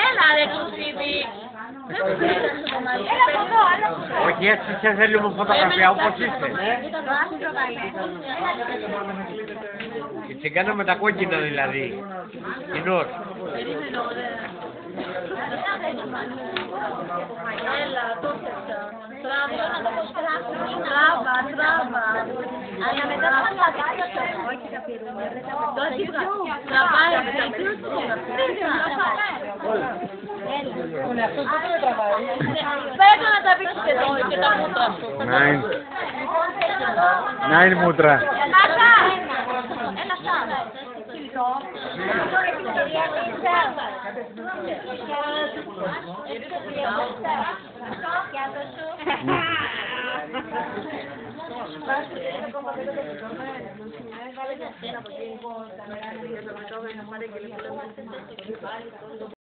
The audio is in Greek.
Έλα ρε Κρουσίδη. Όχι έτσι σε θέλουμε φωτογραφία όπως είστε. Η τσιγκάνα με τα κόκκινα δηλαδή. Η Νόρ. Έλα, το φτιάξα. Τράβα. Αλλά μετά θα λαγάλια το όχι τα πυρούνια. Τραβάει μετά. Πέτω να τα πείξεις εδώ και τα μούτρα σου. Να είναι μούτρα. Ένα σαν.